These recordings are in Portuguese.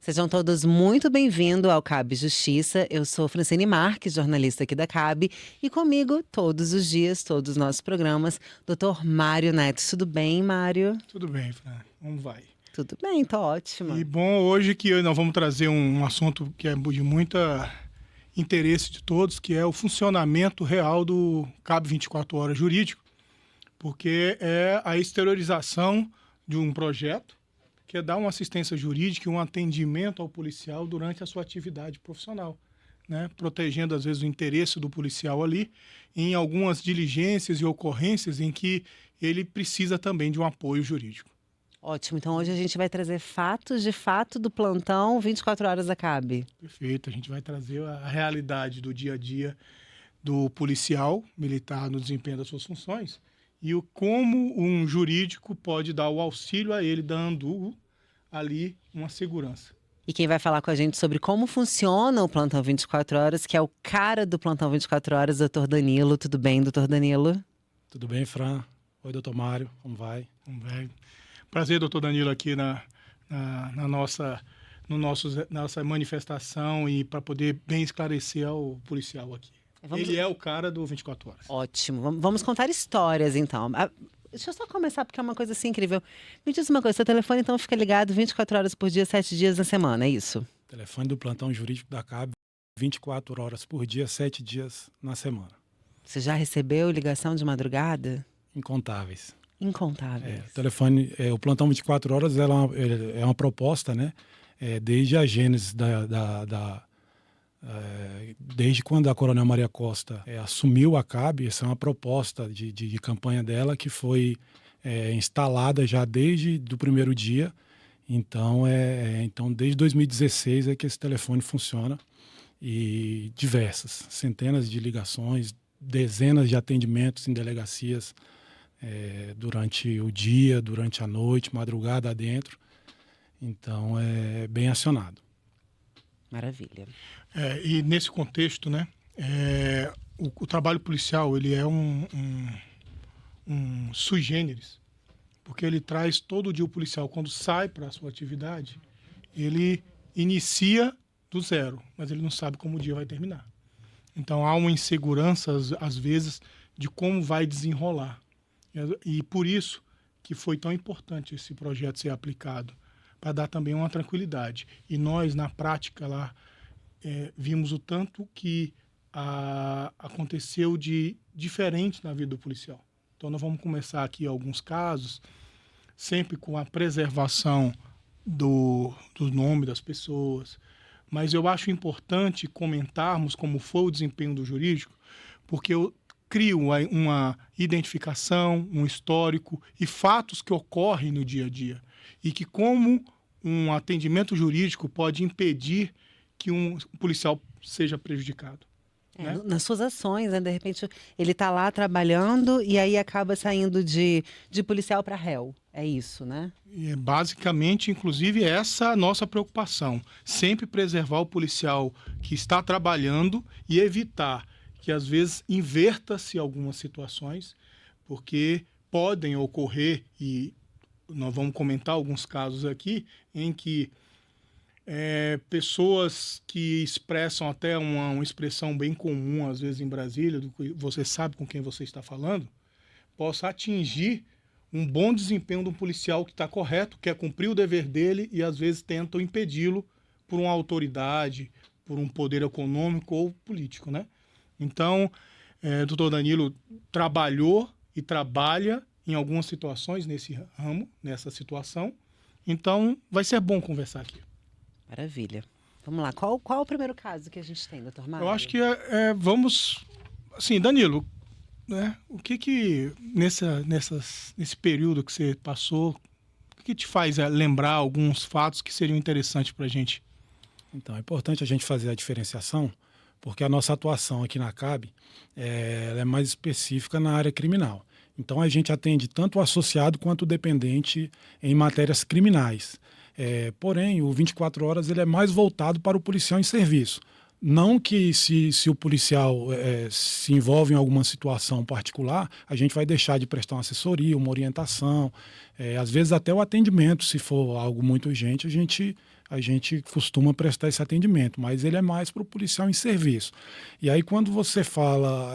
Sejam todos muito bem-vindos ao CAB Justiça. Eu sou Francine Marques, jornalista aqui da CAB, e comigo, todos os dias, todos os nossos programas, Dr. Mário Neto. Tudo bem, Mário? Tudo bem, Fran. Vamos vai. Tudo bem, tô ótima. E bom, hoje que nós vamos trazer um assunto que é de muito interesse de todos, que é o funcionamento real do CAB 24 horas jurídico, porque é a exteriorização de um projeto que é dar uma assistência jurídica e um atendimento ao policial durante a sua atividade profissional, né? Protegendo, às vezes, o interesse do policial ali em algumas diligências e ocorrências em que ele precisa também de um apoio jurídico. Ótimo, então hoje a gente vai trazer fatos de fato do plantão 24 horas da CAB. Perfeito, a gente vai trazer a realidade do dia a dia do policial militar no desempenho das suas funções e como um jurídico pode dar o auxílio a ele, dando ali uma segurança. E quem vai falar com a gente sobre como funciona o Plantão 24 Horas, que é o cara do Plantão 24 Horas, doutor Danilo. Tudo bem, doutor Danilo? Tudo bem, Fran? Oi, doutor Mário, como vai? Vamos ver. Prazer, doutor Danilo, aqui na nossa manifestação e para poder bem esclarecer ao policial aqui. Ele é o cara do 24 horas. Ótimo. Vamos contar histórias, então. Deixa eu só começar, porque é uma coisa assim incrível. Me diz uma coisa, seu telefone então fica ligado 24 horas por dia, 7 dias na semana, é isso? Telefone do plantão jurídico da CAB, 24 horas por dia, 7 dias na semana. Você já recebeu ligação de madrugada? Incontáveis. Incontáveis. O plantão 24 horas é uma proposta, né? Desde a gênese desde quando a Coronel Maria Costa assumiu a CAB, essa é uma proposta de campanha dela que foi instalada já desde o primeiro dia. Então, desde 2016 é que esse telefone funciona e centenas de ligações, dezenas de atendimentos em delegacias durante o dia, durante a noite, madrugada adentro. Então, é bem acionado. Maravilha. E nesse contexto, né, o trabalho policial ele é um sui generis, porque ele traz todo dia o policial, quando sai para a sua atividade, ele inicia do zero, mas ele não sabe como o dia vai terminar. Então há uma insegurança, às vezes, de como vai desenrolar. E por isso que foi tão importante esse projeto ser aplicado, para dar também uma tranquilidade. E nós, na prática lá, vimos o tanto que aconteceu de diferente na vida do policial. Então nós vamos começar aqui alguns casos, sempre com a preservação do nome das pessoas, mas eu acho importante comentarmos como foi o desempenho do jurídico, porque eu crio uma identificação, um histórico e fatos que ocorrem no dia a dia e que como um atendimento jurídico pode impedir que um policial seja prejudicado. Né? Nas suas ações, né? De repente ele está lá trabalhando e aí acaba saindo de policial para réu. É isso, né? E basicamente, inclusive, essa a nossa preocupação. Sempre preservar o policial que está trabalhando e evitar que, às vezes, inverta-se algumas situações, porque podem ocorrer, e nós vamos comentar alguns casos aqui, em que pessoas que expressam até uma expressão bem comum, às vezes, em Brasília, do que você sabe com quem você está falando, possa atingir um bom desempenho de um policial que está correto, quer cumprir o dever dele e, às vezes, tentam impedi-lo por uma autoridade, por um poder econômico ou político, né? Então, o doutor Danilo trabalhou e trabalha em algumas situações nesse ramo, nessa situação. Então, vai ser bom conversar aqui. Maravilha. Vamos lá. Qual o primeiro caso que a gente tem, doutor Mário? Eu acho que vamos... Assim, Danilo, né, o que nesse período que você passou, o que te faz lembrar alguns fatos que seriam interessantes para a gente? Então, é importante a gente fazer a diferenciação, porque a nossa atuação aqui na CAB ela é mais específica na área criminal. Então, a gente atende tanto o associado quanto o dependente em matérias criminais. Porém, o 24 horas ele é mais voltado para o policial em serviço. Não que se o policial se envolve em alguma situação particular, a gente vai deixar de prestar uma assessoria, uma orientação, às vezes até o atendimento, se for algo muito urgente, a gente a gente costuma prestar esse atendimento, mas ele é mais para o policial em serviço. E aí, quando você fala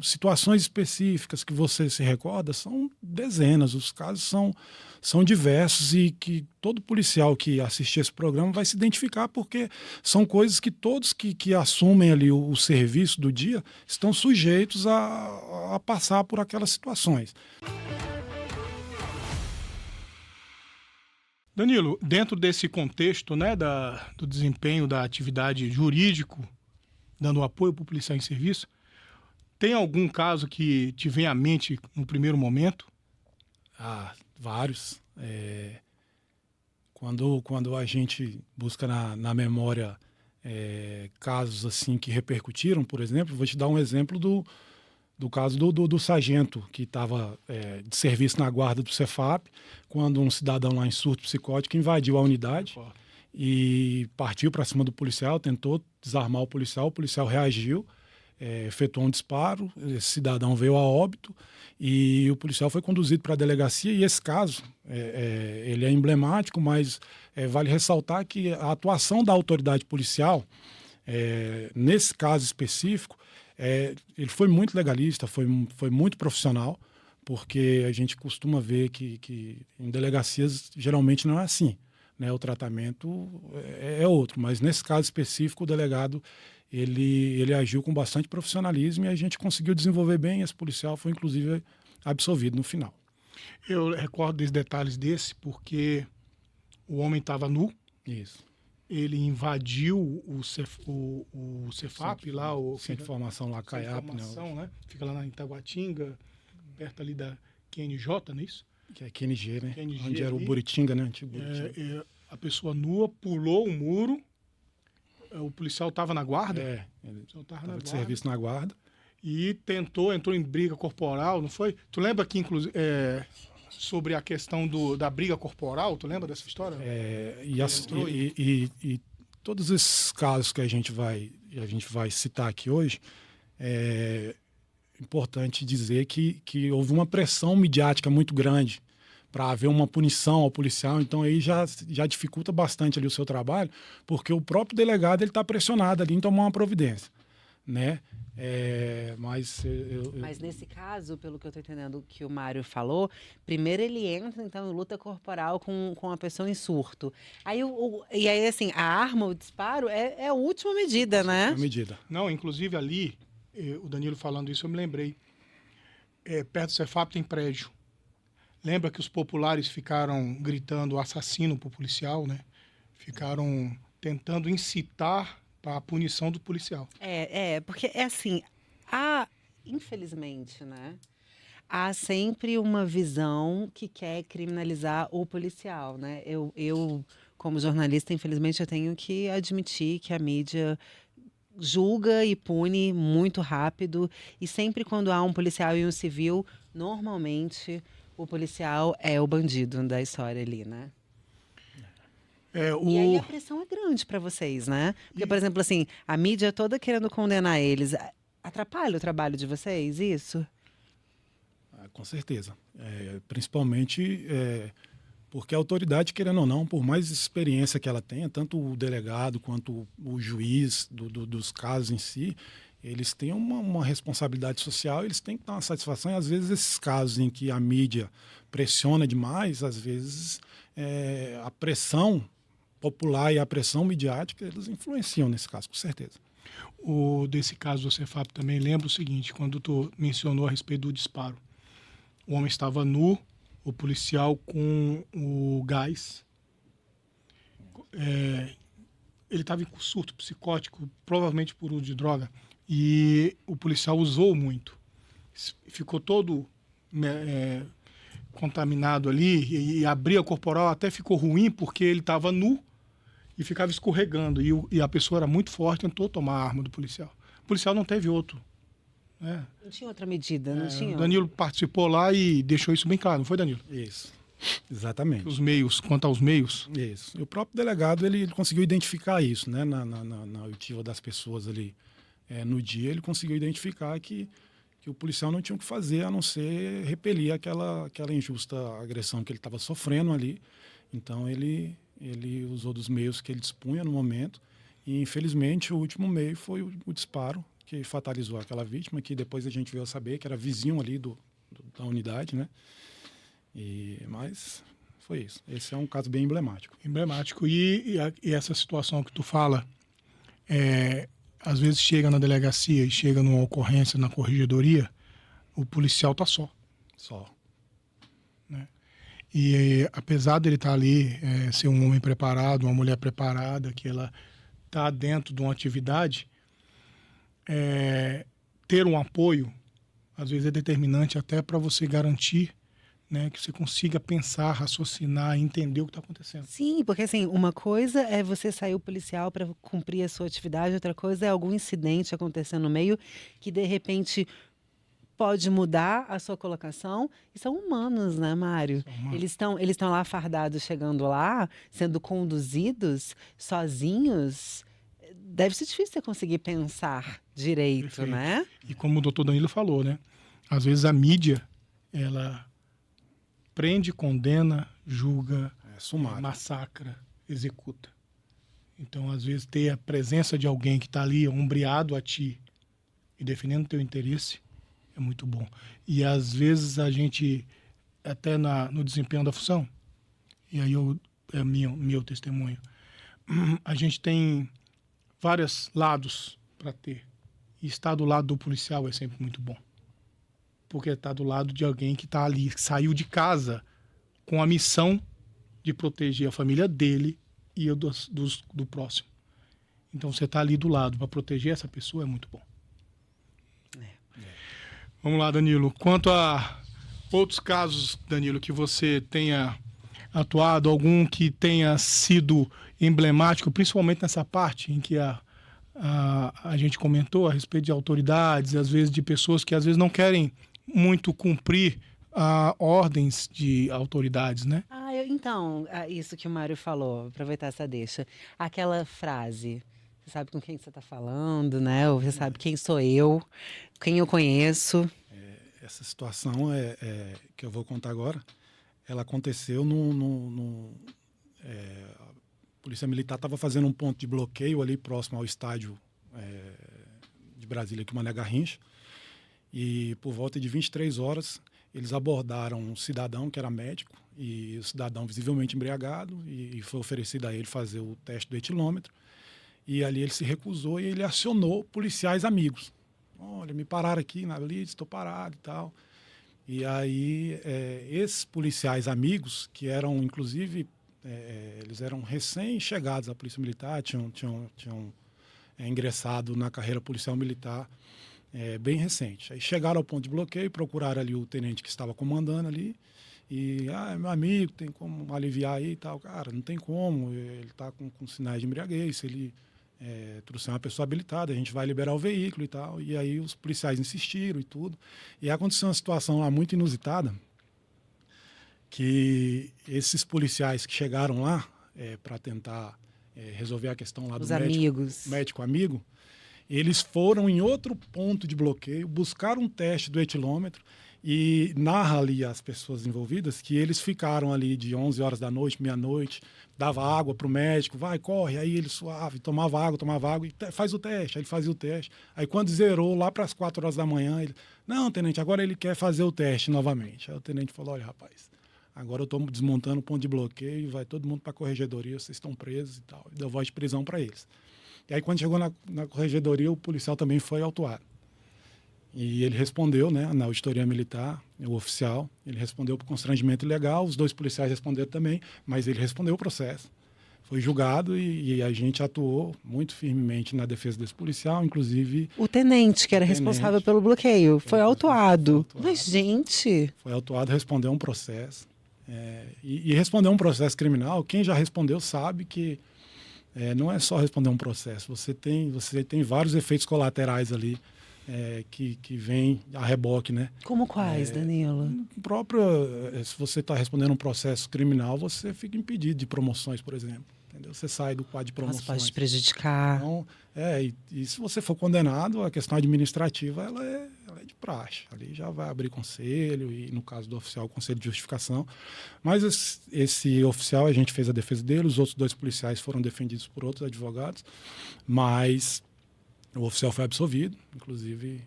situações específicas que você se recorda, são dezenas, os casos são diversos e que todo policial que assistir esse programa vai se identificar, porque são coisas que todos que assumem ali o serviço do dia estão sujeitos a passar por aquelas situações. Danilo, dentro desse contexto, né, do desempenho da atividade jurídico, dando apoio para o policial em serviço, tem algum caso que te vem à mente no primeiro momento? Vários. Quando a gente busca na memória casos assim que repercutiram, por exemplo, vou te dar um exemplo do caso do sargento que estava de serviço na guarda do Cefap, quando um cidadão lá em surto psicótico invadiu a unidade e partiu para cima do policial, tentou desarmar o policial reagiu, efetuou um disparo, esse cidadão veio a óbito e o policial foi conduzido para a delegacia. E esse caso, ele é emblemático, mas vale ressaltar que a atuação da autoridade policial, nesse caso específico, ele foi muito legalista, foi muito profissional, porque a gente costuma ver que em delegacias geralmente não é assim, né? O tratamento é outro, mas nesse caso específico o delegado ele agiu com bastante profissionalismo e a gente conseguiu desenvolver bem. Esse policial foi inclusive absolvido no final. Eu recordo dos detalhes desse porque o homem estava nu. Isso. Ele invadiu o Cefap, lá o Centro de Informação lá, CAIAP, né? Fica lá na Itaguatinga, perto ali da QNJ, não é isso? Que é QNG, né? QNG onde era o ali. Buritinga, né? Antigo Buritinga. A pessoa nua pulou o muro, o policial estava na guarda. Ele estava de serviço na guarda. E entrou em briga corporal, não foi? Tu lembra que, inclusive, sobre a questão da briga corporal, tu lembra dessa história? E todos esses casos que a gente vai citar aqui hoje, é importante dizer que houve uma pressão midiática muito grande para haver uma punição ao policial. Então aí já dificulta bastante ali o seu trabalho, porque o próprio delegado está pressionado ali em tomar uma providência, né? Mas nesse caso, pelo que eu estou entendendo que o Mário falou, primeiro ele entra então em luta corporal com a pessoa em surto. E aí assim, a arma, o disparo é a última medida, né? A medida. Não, inclusive ali, o Danilo falando isso, eu me lembrei. Perto do Cefap tem prédio. Lembra que os populares ficaram gritando assassino pro policial, né? Ficaram tentando incitar para a punição do policial. Porque é assim, infelizmente, né? Há sempre uma visão que quer criminalizar o policial, né? Eu como jornalista, infelizmente, eu tenho que admitir que a mídia julga e pune muito rápido, e sempre quando há um policial e um civil, normalmente o policial é o bandido da história ali, né? E aí a pressão é grande para vocês, né? Porque, por exemplo, assim, a mídia toda querendo condenar eles. Atrapalha o trabalho de vocês, isso? Com certeza. Principalmente porque a autoridade, querendo ou não, por mais experiência que ela tenha, tanto o delegado quanto o juiz dos casos em si, eles têm uma responsabilidade social, eles têm que dar uma satisfação. E às vezes esses casos em que a mídia pressiona demais, às vezes a pressão popular e a pressão midiática, eles influenciam nesse caso, com certeza. Desse caso do Cefap também lembra o seguinte, quando tu mencionou a respeito do disparo. O homem estava nu, o policial com o gás. Ele estava em surto psicótico, provavelmente por uso de droga, e o policial usou muito. Ficou todo contaminado ali, e a briga corporal até ficou ruim, porque ele estava nu e ficava escorregando. E a pessoa era muito forte, tentou tomar a arma do policial. O policial não teve outro. Não tinha outra medida, não tinha? O Danilo participou lá e deixou isso bem claro, não foi, Danilo? Isso, exatamente. Os meios, quanto aos meios. Isso. E o próprio delegado, ele conseguiu identificar isso, né? Na oitiva das pessoas ali no dia, ele conseguiu identificar que o policial não tinha o que fazer a não ser repelir aquela injusta agressão que ele estava sofrendo ali. Então, ele ele usou dos meios que ele dispunha no momento e, infelizmente, o último meio foi o disparo que fatalizou aquela vítima, que depois a gente veio a saber que era vizinho ali da unidade, né? Mas foi isso. Esse é um caso bem emblemático. Emblemático. E essa situação que tu fala, às vezes chega na delegacia e chega numa ocorrência na corregedoria, o policial tá só. Só. Né? E apesar dele estar ali, ser um homem preparado, uma mulher preparada, que ela está dentro de uma atividade, ter um apoio, às vezes é determinante até para você garantir, né, que você consiga pensar, raciocinar, entender o que está acontecendo. Sim, porque assim, uma coisa é você sair o policial para cumprir a sua atividade, outra coisa é algum incidente acontecendo no meio que de repente pode mudar a sua colocação. E são humanos, né, Mário? São humanos. Eles estão lá fardados, chegando lá, sendo conduzidos sozinhos. Deve ser difícil você conseguir pensar direito, Perfeito. né? E como o doutor Danilo falou, né, às vezes a mídia, ela prende, condena, julga, Sumário. massacra, executa. Então, às vezes, ter a presença de alguém que está ali ombreado a ti e defendendo o teu interesse é muito bom. E, às vezes, a gente, até no desempenho da função, e aí é meu testemunho, a gente tem vários lados para ter. E estar do lado do policial é sempre muito bom. Porque está do lado de alguém que está ali, que saiu de casa com a missão de proteger a família dele e do próximo. Então, você está ali do lado para proteger essa pessoa é muito bom. Vamos lá, Danilo. Quanto a outros casos, Danilo, que você tenha atuado, algum que tenha sido emblemático, principalmente nessa parte em que a gente comentou a respeito de autoridades, às vezes de pessoas que às vezes não querem muito cumprir ordens de autoridades, né? Então, isso que o Mário falou, aproveitar essa deixa. Aquela frase, você sabe com quem você está falando, né? Ou você sabe quem sou eu, quem eu conheço. Essa situação que eu vou contar agora, ela aconteceu a Polícia Militar estava fazendo um ponto de bloqueio ali próximo ao estádio de Brasília, aqui Mané Garrincha, e por volta de 23 horas eles abordaram um cidadão que era médico, e o cidadão visivelmente embriagado, e foi oferecido a ele fazer o teste do etilômetro, e ali ele se recusou e ele acionou policiais amigos. Olha, me pararam aqui na blitz, estou parado e tal. E aí esses policiais amigos, que eram inclusive, eles eram recém-chegados à Polícia Militar, tinham ingressado na carreira policial militar bem recente. Aí chegaram ao ponto de bloqueio, procuraram ali o tenente que estava comandando ali, e, meu amigo, tem como aliviar aí e tal. Cara, não tem como, ele está com sinais de embriaguez, se ele trouxer uma pessoa habilitada, a gente vai liberar o veículo e tal. E aí os policiais insistiram e tudo. E aconteceu uma situação lá muito inusitada, que esses policiais que chegaram lá para tentar resolver a questão lá do médico amigo, eles foram em outro ponto de bloqueio, buscaram um teste do etilômetro, e narra ali as pessoas envolvidas que eles ficaram ali de 11 horas da noite, meia-noite, dava água para o médico, vai, corre, aí ele suave, tomava água e faz o teste, aí ele fazia o teste. Aí quando zerou, lá para as 4 horas da manhã, ele, não, tenente, agora ele quer fazer o teste novamente. Aí o tenente falou, olha, rapaz, agora eu estou desmontando o ponto de bloqueio, vai todo mundo para a corregedoria, vocês estão presos e tal. E deu voz de prisão para eles. E aí quando chegou na corregedoria, o policial também foi autuado. E ele respondeu, né, na auditoria militar, o oficial, ele respondeu por constrangimento ilegal, os 2 policiais responderam também, mas ele respondeu o processo. Foi julgado e a gente atuou muito firmemente na defesa desse policial, inclusive... O tenente, que era responsável pelo bloqueio, foi autuado. Mas, gente... Foi autuado, respondeu um processo. E responder um processo criminal, quem já respondeu sabe que não é só responder um processo, você tem vários efeitos colaterais ali, que vem a reboque, né? Como quais, Danilo? Se você está respondendo um processo criminal, você fica impedido de promoções, por exemplo. Entendeu? Você sai do quadro de promoções. Pode te prejudicar. Então, e se você for condenado, a questão administrativa ela é é de praxe. Ali já vai abrir conselho e, no caso do oficial, conselho de justificação. Mas esse oficial, a gente fez a defesa dele, os outros 2 policiais foram defendidos por outros advogados, mas o oficial foi absolvido, inclusive...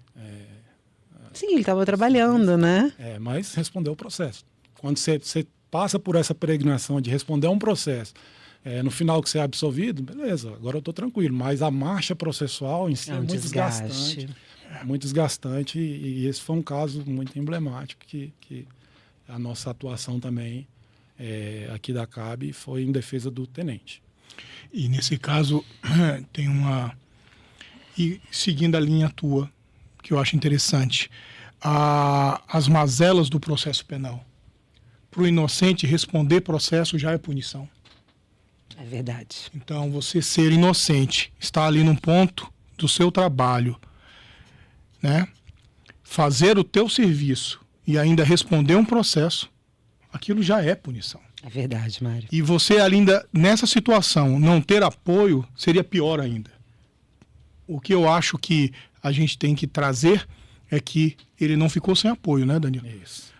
Sim, ele estava trabalhando, né? Mas respondeu o processo. Quando você passa por essa peregrinação de responder a um processo, no final que você é absolvido, beleza, agora eu estou tranquilo. Mas a marcha processual em si é muito desgastante. Muito desgastante e esse foi um caso muito emblemático que a nossa atuação também aqui da CAB foi em defesa do tenente. E nesse caso tem uma... E seguindo a linha tua, que eu acho interessante, as mazelas do processo penal. Para o inocente responder processo já é punição. É verdade. Então, você ser inocente, estar ali num ponto do seu trabalho, né? Fazer o teu serviço e ainda responder um processo, aquilo já é punição. É verdade, Mário. E você ainda, nessa situação, não ter apoio, seria pior ainda. O que eu acho que a gente tem que trazer é que ele não ficou sem apoio, né, Danilo? Isso.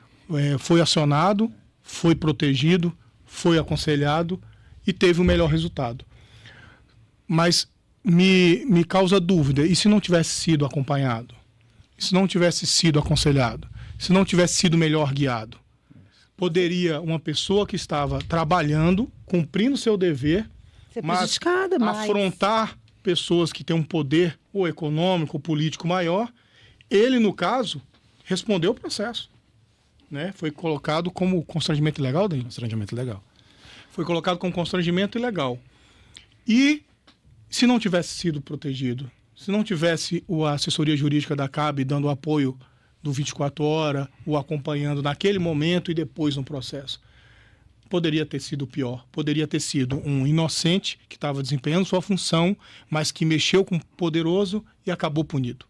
Foi acionado, foi protegido, foi aconselhado e teve o melhor resultado. Mas me causa dúvida, e se não tivesse sido acompanhado? Se não tivesse sido aconselhado? Se não tivesse sido melhor guiado? Poderia uma pessoa que estava trabalhando, cumprindo seu dever, Ser mas prejudicada, mas... afrontar pessoas que têm um poder ou econômico ou político maior, ele, no caso, respondeu o processo. Né? Foi colocado como constrangimento ilegal, Danilo? Constrangimento ilegal. Foi colocado como constrangimento ilegal. E se não tivesse sido protegido, se não tivesse a assessoria jurídica da CAB dando apoio do 24 horas, o acompanhando naquele momento e depois no processo, poderia ter sido pior. Poderia ter sido um inocente que estava desempenhando sua função, mas que mexeu com o poderoso e acabou punido.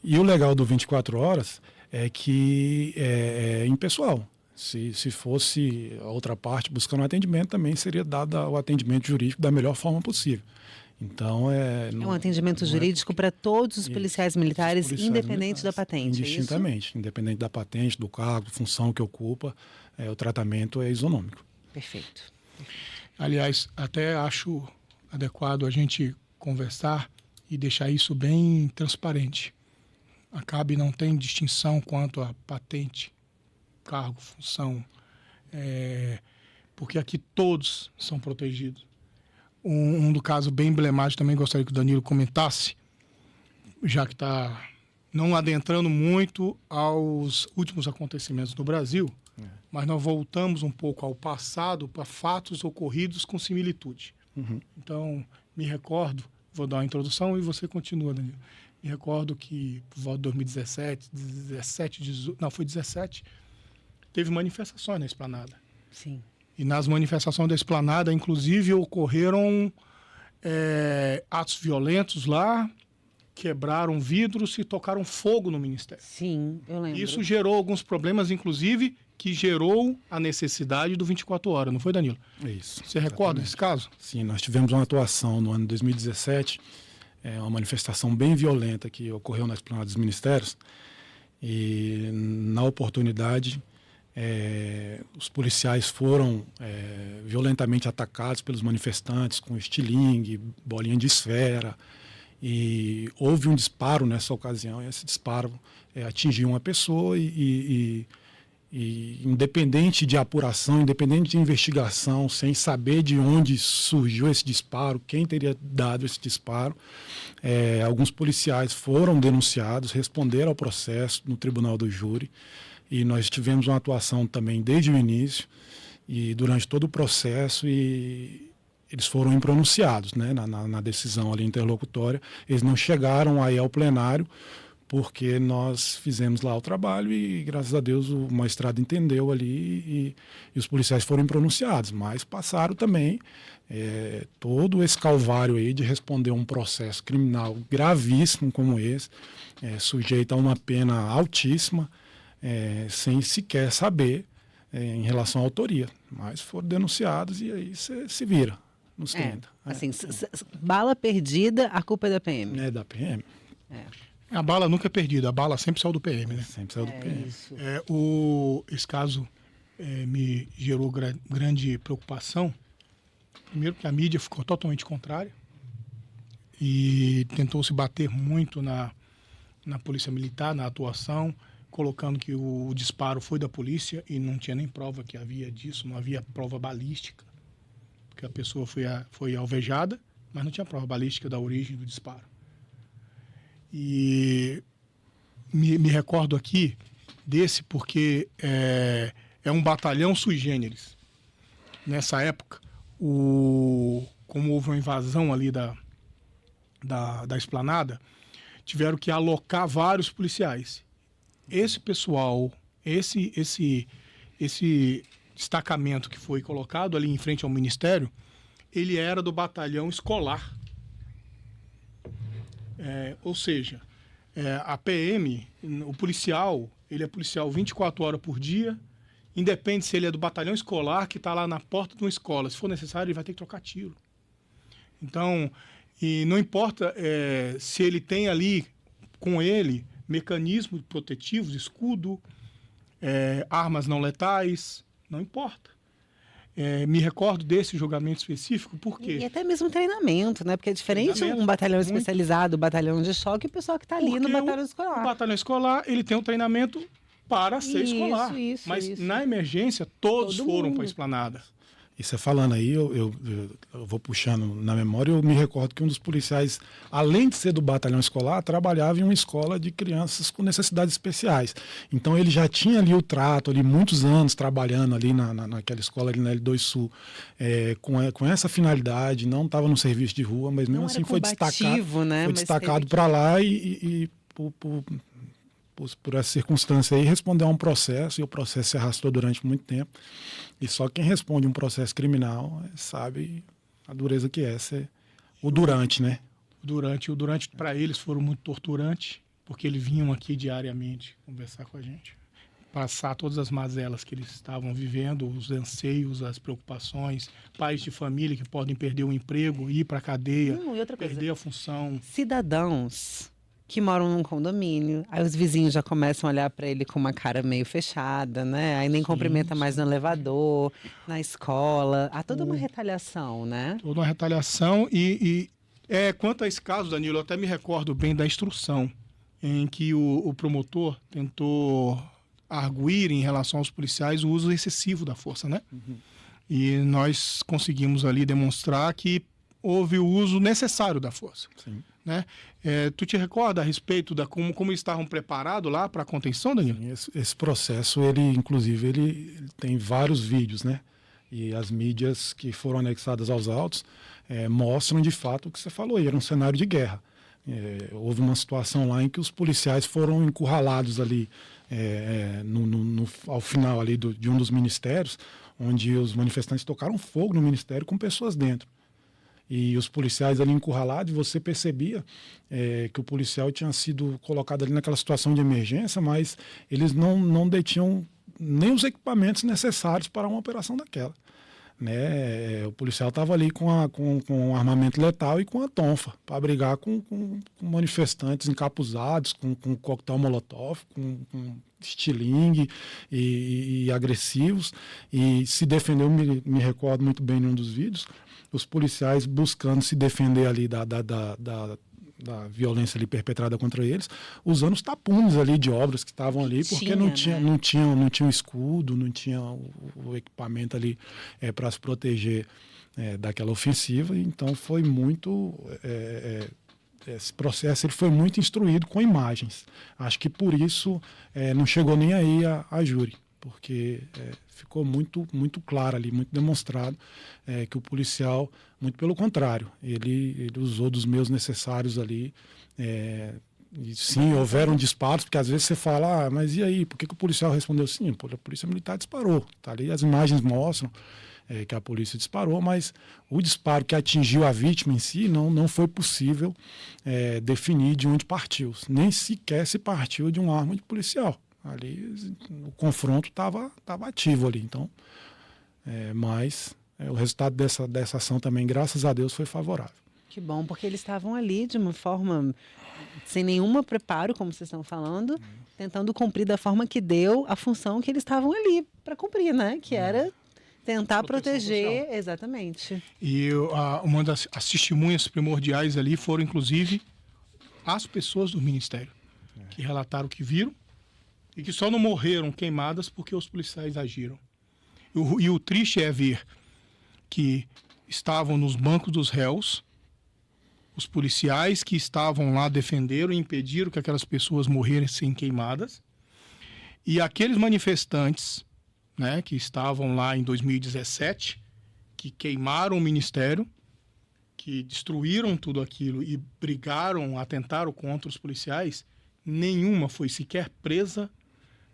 E o legal do 24 horas é que é impessoal. Se fosse a outra parte buscando atendimento, também seria dado o atendimento jurídico da melhor forma possível. Então, é um atendimento jurídico para todos os policiais militares, independente da patente. Indistintamente, independente da patente, do cargo, função que ocupa, o tratamento é isonômico. Perfeito. Aliás, até acho adequado a gente conversar e deixar isso bem transparente. A CAB não tem distinção quanto a patente, cargo, função, porque aqui todos são protegidos. Um do caso bem emblemático, também gostaria que o Danilo comentasse, já que está não adentrando muito aos últimos acontecimentos no Brasil, mas nós voltamos um pouco ao passado para fatos ocorridos com similitude. Uhum. Então, me recordo, vou dar uma introdução e você continua, Danilo. Me recordo que, por volta de 2017, 17, teve manifestações na Esplanada. Sim. E nas manifestações da Esplanada, inclusive, ocorreram atos violentos lá, quebraram vidros e tocaram fogo no Ministério. Sim, eu lembro. Isso gerou alguns problemas, inclusive, que gerou a necessidade do 24 horas, não foi, Danilo? Isso. Você recorda desse caso? Sim, nós tivemos uma atuação no ano 2017, uma manifestação bem violenta que ocorreu na Esplanada dos Ministérios, e na oportunidade os policiais foram violentamente atacados pelos manifestantes com estilingue, bolinha de esfera, e houve um disparo nessa ocasião, e esse disparo atingiu uma pessoa e independente de apuração, independente de investigação, sem saber de onde surgiu esse disparo, quem teria dado esse disparo, alguns policiais foram denunciados, responderam ao processo no Tribunal do Júri, e nós tivemos uma atuação também desde o início e durante todo o processo, e eles foram impronunciados, né, na decisão ali interlocutória. Eles não chegaram aí ao plenário, porque nós fizemos lá o trabalho e, graças a Deus, o magistrado entendeu ali e os policiais foram pronunciados, mas passaram também todo esse calvário aí de responder um processo criminal gravíssimo como esse, sujeito a uma pena altíssima, sem sequer saber em relação à autoria. Mas foram denunciados e aí você se vira nos 30. Assim, bala perdida, a culpa é da PM. É da PM. A bala nunca é perdida, a bala sempre saiu do PM, né? Sempre saiu do PM. Isso. Esse caso me gerou grande preocupação. Primeiro que a mídia ficou totalmente contrária e tentou se bater muito na polícia militar, na atuação, colocando que o disparo foi da polícia e não tinha nem prova que havia disso, não havia prova balística, porque a pessoa foi alvejada, mas não tinha prova balística da origem do disparo. E me recordo aqui desse porque é um batalhão sui generis. Nessa época, como houve uma invasão ali da esplanada, tiveram que alocar vários policiais. Esse pessoal, esse destacamento que foi colocado ali em frente ao Ministério, ele era do batalhão escolar. Ou seja, a PM, o policial, ele é policial 24 horas por dia, independe se ele é do batalhão escolar, que está lá na porta de uma escola. Se for necessário, ele vai ter que trocar tiro. Então, e não importa se ele tem ali com ele mecanismos protetivos, escudo, armas não letais, não importa. Me recordo desse julgamento específico, por quê? E até mesmo treinamento, né? Porque é diferente Treinamento, um batalhão muito. especializado, um batalhão de choque, e o pessoal que está ali no Porque batalhão O escolar. batalhão escolar, ele tem um treinamento para ser escolar. Mas na emergência, todos Todo foram mundo. para a esplanada. E você falando aí, eu vou puxando na memória, eu me recordo que um dos policiais, além de ser do batalhão escolar, trabalhava em uma escola de crianças com necessidades especiais. Então ele já tinha ali o trato, ali muitos anos trabalhando ali naquela escola ali na L2 Sul, com essa finalidade, não estava no serviço de rua, mas mesmo Não assim era foi combativo, né? foi Mas destacado teve que- para lá e por essa circunstância aí, respondeu a um processo, e o processo se arrastou durante muito tempo. E só quem responde um processo criminal sabe a dureza que é o durante, né? O durante para eles foram muito torturantes, porque eles vinham aqui diariamente conversar com a gente, passar todas as mazelas que eles estavam vivendo, os anseios, as preocupações, pais de família que podem perder o emprego, ir para a cadeia, Não, e outra coisa, perder a função. cidadãos que moram num condomínio, aí os vizinhos já começam a olhar para ele com uma cara meio fechada, né? Aí nem cumprimenta mais no elevador, na escola. Há toda uma retaliação, né? Toda uma retaliação quanto a esse caso, Danilo, eu até me recordo bem da instrução em que o promotor tentou arguir em relação aos policiais o uso excessivo da força, né? E nós conseguimos ali demonstrar que houve o uso necessário da força. Sim. Né? Tu te recorda a respeito da como eles estavam preparados lá para a contenção, Danilo? Esse processo, ele tem vários vídeos, né? E as mídias que foram anexadas aos autos mostram de fato o que você falou, era um cenário de guerra. Houve uma situação lá em que os policiais foram encurralados ali ao final ali de um dos ministérios, onde os manifestantes tocaram fogo no ministério com pessoas dentro. E os policiais ali encurralados, você percebia que o policial tinha sido colocado ali naquela situação de emergência, mas eles não detinham nem os equipamentos necessários para uma operação daquela. Né? O policial estava ali com armamento letal e com a tonfa para brigar com manifestantes encapuzados, com coquetel molotov, com estilingue e agressivos, e se defendeu, me recordo muito bem em um dos vídeos, os policiais buscando se defender ali da violência ali perpetrada contra eles, usando os tapumes ali de obras que estavam ali, porque não tinha escudo, não tinha o equipamento ali para se proteger daquela ofensiva. Então foi muito esse processo ele foi muito instruído com imagens. Acho que por isso não chegou nem aí a júri, porque ficou muito claro ali, muito demonstrado que o policial, muito pelo contrário, ele usou dos meios necessários ali. E sim, houveram disparos, porque às vezes você fala, mas e aí, por que o policial respondeu sim? A polícia militar disparou, tá ali, as imagens mostram que a polícia disparou, mas o disparo que atingiu a vítima em si não foi possível definir de onde partiu, nem sequer se partiu de uma arma de policial. Ali o confronto estava ativo ali, então, mas o resultado dessa ação também, graças a Deus, foi favorável. Que bom, porque eles estavam ali de uma forma sem nenhum preparo, como vocês estão falando, tentando cumprir da forma que deu a função que eles estavam ali para cumprir, né? Que era tentar Proteção proteger, social. exatamente. E uma das as testemunhas primordiais ali foram, inclusive, as pessoas do Ministério, que relataram que viram e que só não morreram queimadas porque os policiais agiram. E o triste é ver que estavam nos bancos dos réus, os policiais que estavam lá defenderam e impediram que aquelas pessoas morressem queimadas, e aqueles manifestantes, né, que estavam lá em 2017, que queimaram o ministério, que destruíram tudo aquilo e brigaram, atentaram contra os policiais, nenhuma foi sequer presa,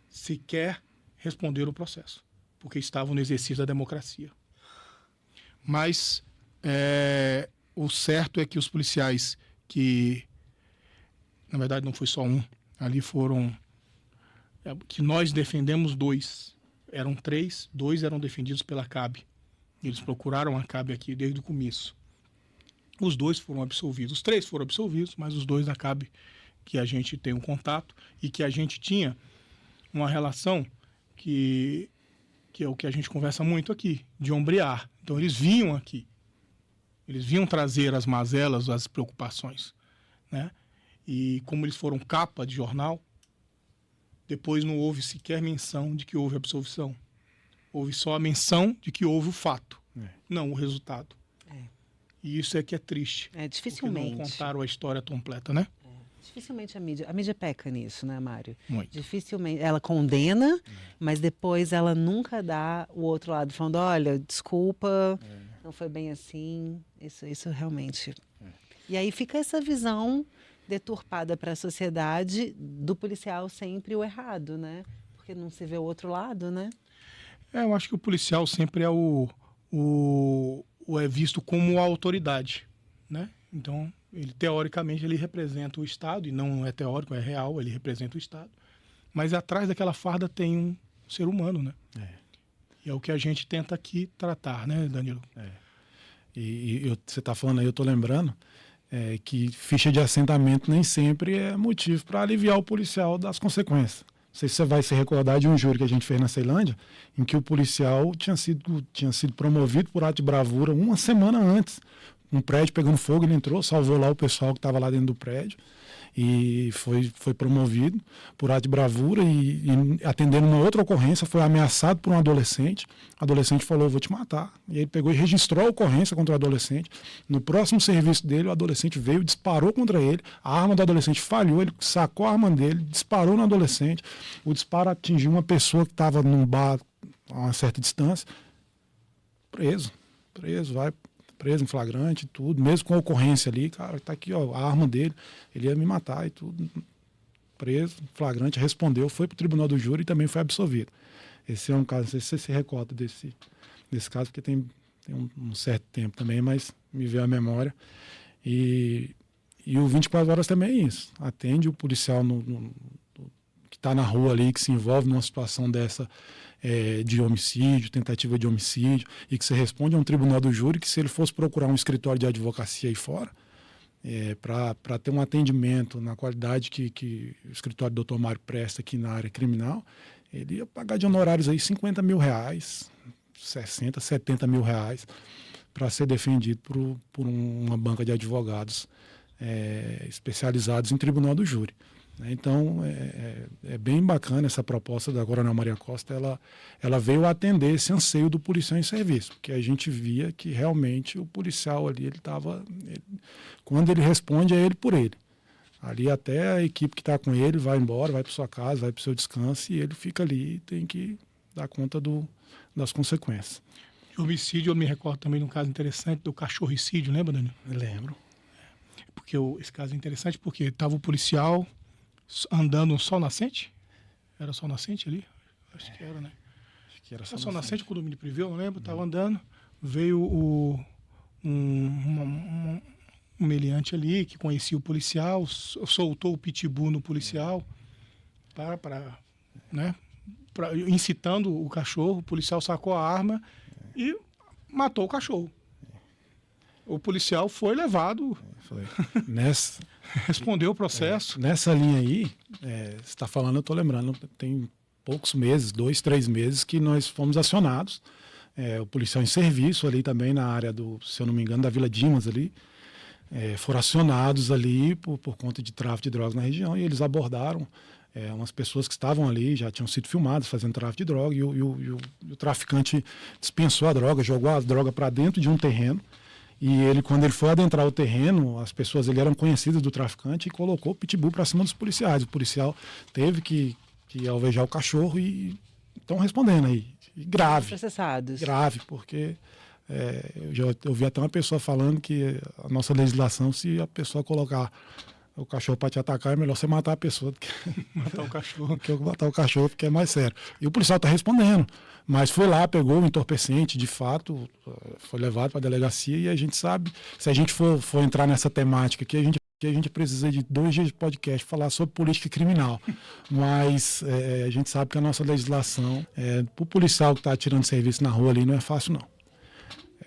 sequer responderam o processo, porque estavam no exercício da democracia. Mas o certo é que os policiais que, na verdade não foi só um, ali foram, que nós defendemos 2, eram 3, 2 eram defendidos pela CAB. Eles procuraram a CAB aqui desde o começo. Os 2 foram absolvidos, os 3 foram absolvidos, mas os 2 da CAB que a gente tem um contato e que a gente tinha uma relação que é o que a gente conversa muito aqui, de ombrear. Então eles vinham aqui, eles vinham trazer as mazelas, as preocupações, né? E como eles foram capa de jornal, depois não houve sequer menção de que houve absolvição. Houve só a menção de que houve o fato, não o resultado. E isso é que é triste. Dificilmente. Porque não contaram a história completa, né? Dificilmente a mídia peca nisso, né, Mário? Muito. Dificilmente. Ela condena, mas depois ela nunca dá o outro lado, falando, olha, desculpa, não foi bem assim. Isso realmente... E aí fica essa visão deturpada para a sociedade do policial sempre o errado, né? Porque não se vê o outro lado, né? Eu acho que o policial sempre é é visto como a autoridade, né? Então, ele teoricamente ele representa o Estado, e não é teórico, é real, ele representa o Estado. Mas atrás daquela farda tem um ser humano, né? E é o que a gente tenta aqui tratar, né, Danilo? Você está falando aí, eu estou lembrando que ficha de assentamento nem sempre é motivo para aliviar o policial das consequências. Não sei se você vai se recordar de um júri que a gente fez na Ceilândia, em que o policial tinha sido promovido por ato de bravura uma semana antes. Um prédio pegando fogo, ele entrou, salvou lá o pessoal que estava lá dentro do prédio e foi promovido por ato de bravura e atendendo uma outra ocorrência, foi ameaçado por um adolescente. O adolescente falou, vou te matar. E ele pegou e registrou a ocorrência contra o adolescente. No próximo serviço dele, o adolescente veio, disparou contra ele, a arma do adolescente falhou, ele sacou a arma dele, disparou no adolescente. O disparo atingiu uma pessoa que estava num bar a uma certa distância. Preso, vai preso em flagrante e tudo, mesmo com a ocorrência ali, cara, tá aqui, ó, a arma dele, ele ia me matar e tudo, preso, flagrante, respondeu, foi pro tribunal do júri e também foi absolvido. Esse é um caso, não sei se você se recorda desse caso, porque tem um certo tempo também, mas me veio à memória. E o 24 horas também é isso, atende o policial que está na rua ali, que se envolve numa situação dessa, de homicídio, tentativa de homicídio, e que você responde a um tribunal do júri que se ele fosse procurar um escritório de advocacia aí fora, para ter um atendimento na qualidade que o escritório do Dr. Mário presta aqui na área criminal, ele ia pagar de honorários aí R$50 mil, 60, 70 mil reais, para ser defendido por uma banca de advogados especializados em tribunal do júri. Então, é bem bacana essa proposta da Coronel Maria Costa. Ela veio atender esse anseio do policial em serviço, porque a gente via que realmente o policial ali, quando ele responde, é ele por ele. Ali até a equipe que está com ele vai embora, vai para sua casa, vai para o seu descanso, e ele fica ali e tem que dar conta das consequências. De homicídio, eu me recordo também de um caso interessante do cachorricídio, lembra, Daniel? Eu lembro. Porque esse caso é interessante porque estava o policial andando no sol nascente? Era sol nascente ali? Acho que era, né? Acho que era sol nascente, o condomínio privê, eu não lembro. Estava andando, veio um meliante ali que conhecia o policial, soltou o pitbull no policial incitando o cachorro. O policial sacou a arma e matou o cachorro. O policial foi levado, Foi. Nessa, respondeu o processo. nessa linha aí, você está falando, eu estou lembrando, tem poucos meses, 2, 3 meses, que nós fomos acionados. O policial em serviço ali também na área se eu não me engano, da Vila Dimas ali, foram acionados ali por conta de tráfico de drogas na região, e eles abordaram umas pessoas que estavam ali, já tinham sido filmadas fazendo tráfico de droga, e o traficante dispensou a droga, jogou a droga para dentro de um terreno, e quando ele foi adentrar o terreno, as pessoas eram conhecidas do traficante e colocou o pitbull para cima dos policiais. O policial teve que alvejar o cachorro e estão respondendo aí. E grave. Processados. Grave, porque eu vi até uma pessoa falando que a nossa legislação, se a pessoa colocar o cachorro para te atacar, é melhor você matar a pessoa do que Matar o cachorro. que matar o cachorro, porque é mais sério. E o policial está respondendo. Mas foi lá, pegou o entorpecente, de fato, foi levado para a delegacia, e a gente sabe, se a gente for entrar nessa temática aqui, a gente precisa de 2 dias de podcast falar sobre política criminal. Mas a gente sabe que a nossa legislação, para o policial que está tirando serviço na rua ali, não é fácil, não.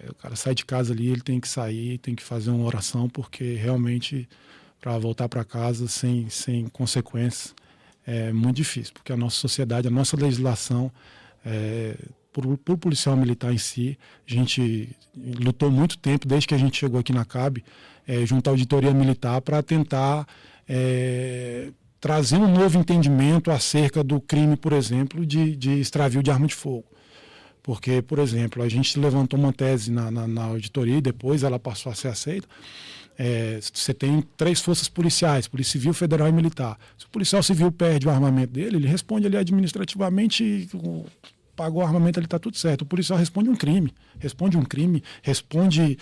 O cara sai de casa ali, ele tem que sair, tem que fazer uma oração, porque realmente, para voltar para casa sem consequências, é muito difícil, porque a nossa sociedade, a nossa legislação, por policial militar em si, a gente lutou muito tempo, desde que a gente chegou aqui na CAB, junto à auditoria militar, para tentar trazer um novo entendimento acerca do crime, por exemplo, de extravio de arma de fogo. Porque, por exemplo, a gente levantou uma tese na auditoria e depois ela passou a ser aceita. Você tem 3 forças policiais, Polícia Civil, Federal e Militar. Se o policial civil perde o armamento dele, ele responde ali administrativamente, pagou o armamento, ali está tudo certo. O policial responde um crime, responde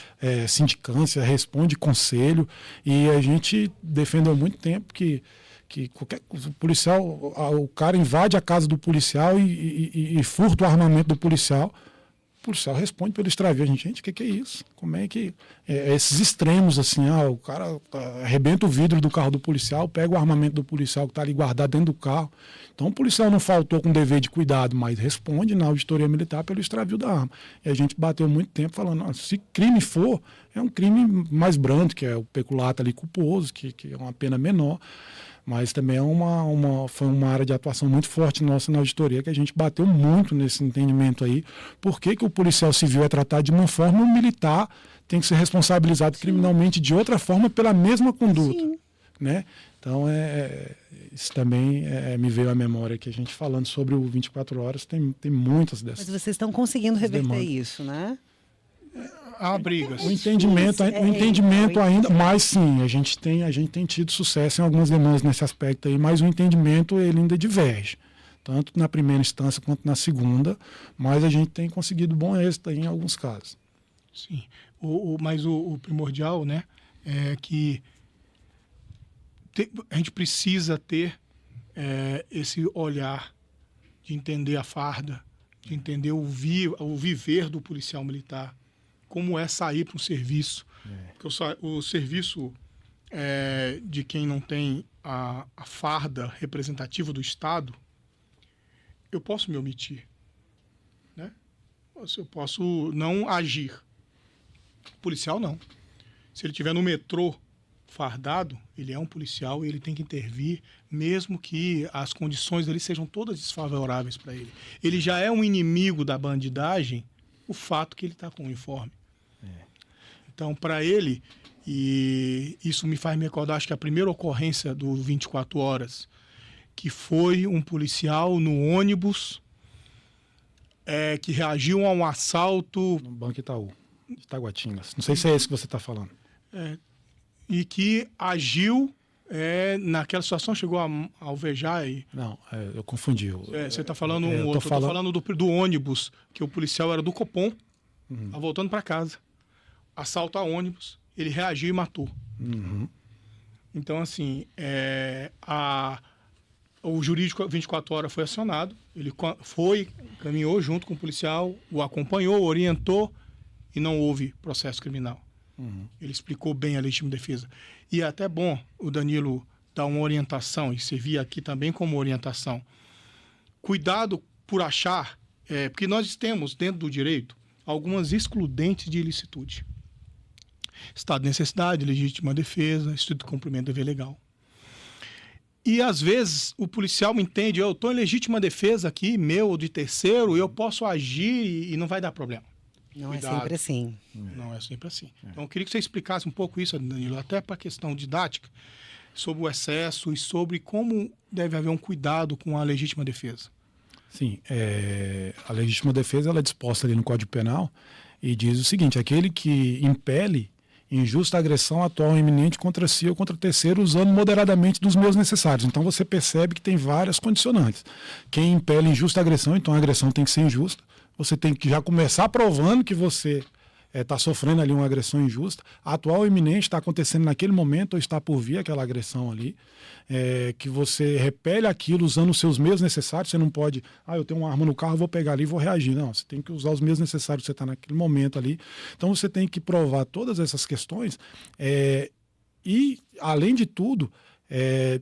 sindicância, responde conselho, e a gente defendeu muito tempo que qualquer policial, o cara invade a casa do policial e furta o armamento do policial. O policial responde pelo extravio. A gente, o que é isso? Como é que... esses extremos, assim, o cara arrebenta o vidro do carro do policial, pega o armamento do policial que está ali guardado dentro do carro. Então o policial não faltou com dever de cuidado, mas responde na auditoria militar pelo extravio da arma. E a gente bateu muito tempo falando, se crime for, é um crime mais brando, que é o peculato ali culposo, que é uma pena menor. Mas também foi uma área de atuação muito forte nossa na auditoria, que a gente bateu muito nesse entendimento aí. Por que o policial civil é tratado de uma forma, o militar tem que ser responsabilizado criminalmente de outra forma pela mesma conduta. Né? Então, isso também me veio à memória que a gente falando sobre o 24 horas, tem muitas dessas. Mas vocês estão conseguindo reverter demandas. isso, né? Há brigas. O entendimento ainda, mas sim, a gente tem tido sucesso em algumas demandas nesse aspecto aí, mas o entendimento ele ainda diverge, tanto na primeira instância quanto na segunda, mas a gente tem conseguido bom êxito aí em alguns casos. Sim, mas o primordial, né, é que a gente precisa ter esse olhar de entender a farda, de entender o viver do policial militar, como é sair para um serviço. Porque o serviço de quem não tem a farda representativa do Estado, eu posso me omitir, né? Eu posso não agir. O policial não. Se ele estiver no metrô fardado, ele é um policial e ele tem que intervir, mesmo que as condições dele sejam todas desfavoráveis para ele. Ele já é um inimigo da bandidagem, o fato que ele está com o uniforme. Então, para ele, e isso me faz me recordar, acho que a primeira ocorrência do 24 Horas, que foi um policial no ônibus que reagiu a um assalto... No Banco Itaú, de Taguatingas. Não sei se é esse que você está falando. E que agiu naquela situação, chegou a alvejar e... Não, eu confundi. Você está falando um outro. Estou falando do ônibus, que o policial era do Copom, voltando para casa. Assalto a ônibus, ele reagiu e matou. Então, assim, o jurídico 24 horas foi acionado, ele caminhou junto com o policial, o acompanhou, orientou e não houve processo criminal. Ele explicou bem a legítima defesa. E é até bom o Danilo dar uma orientação, e servir aqui também como orientação. Cuidado por achar, porque nós temos dentro do direito algumas excludentes de ilicitude. Estado de necessidade, legítima defesa, estrito cumprimento do dever legal. E, às vezes, o policial entende, eu estou em legítima defesa aqui, meu ou de terceiro, eu posso agir e não vai dar problema. Não Cuidado. é sempre assim. Não é sempre assim. Então, eu queria que você explicasse um pouco isso, Danilo, até para a questão didática, sobre o excesso e sobre como deve haver um cuidado com a legítima defesa. Sim, a legítima defesa ela é disposta ali no Código Penal e diz o seguinte: aquele que impele injusta agressão atual ou iminente contra si ou contra terceiro usando moderadamente dos meios necessários. Então você percebe que tem várias condicionantes. Quem impele injusta agressão, então a agressão tem que ser injusta. Você tem que já começar provando que você está sofrendo ali uma agressão injusta. A atual ou iminente está acontecendo naquele momento ou está por vir aquela agressão ali. Que você repele aquilo usando os seus meios necessários. Você não pode, eu tenho uma arma no carro, vou pegar ali e vou reagir. Não, você tem que usar os meios necessários, você está naquele momento ali. Então você tem que provar todas essas questões e, além de tudo,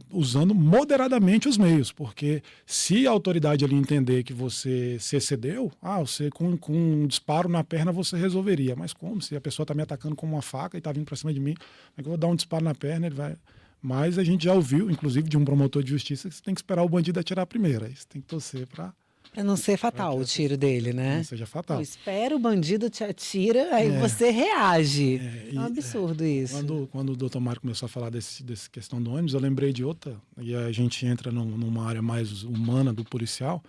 usando moderadamente os meios, porque se a autoridade ali entender que você se excedeu, você com um disparo na perna você resolveria, mas como? Se a pessoa está me atacando com uma faca e está vindo para cima de mim, é que eu vou dar um disparo na perna, ele vai... Mas a gente já ouviu, inclusive de um promotor de justiça, que você tem que esperar o bandido atirar primeiro, aí você tem que torcer para não ser fatal o tiro dele, né? não seja fatal. Espera, o bandido te atira, aí você reage. É um absurdo isso. Quando o doutor Mário começou a falar dessa questão do ônibus, eu lembrei de outra, e a gente entra numa área mais humana do policial.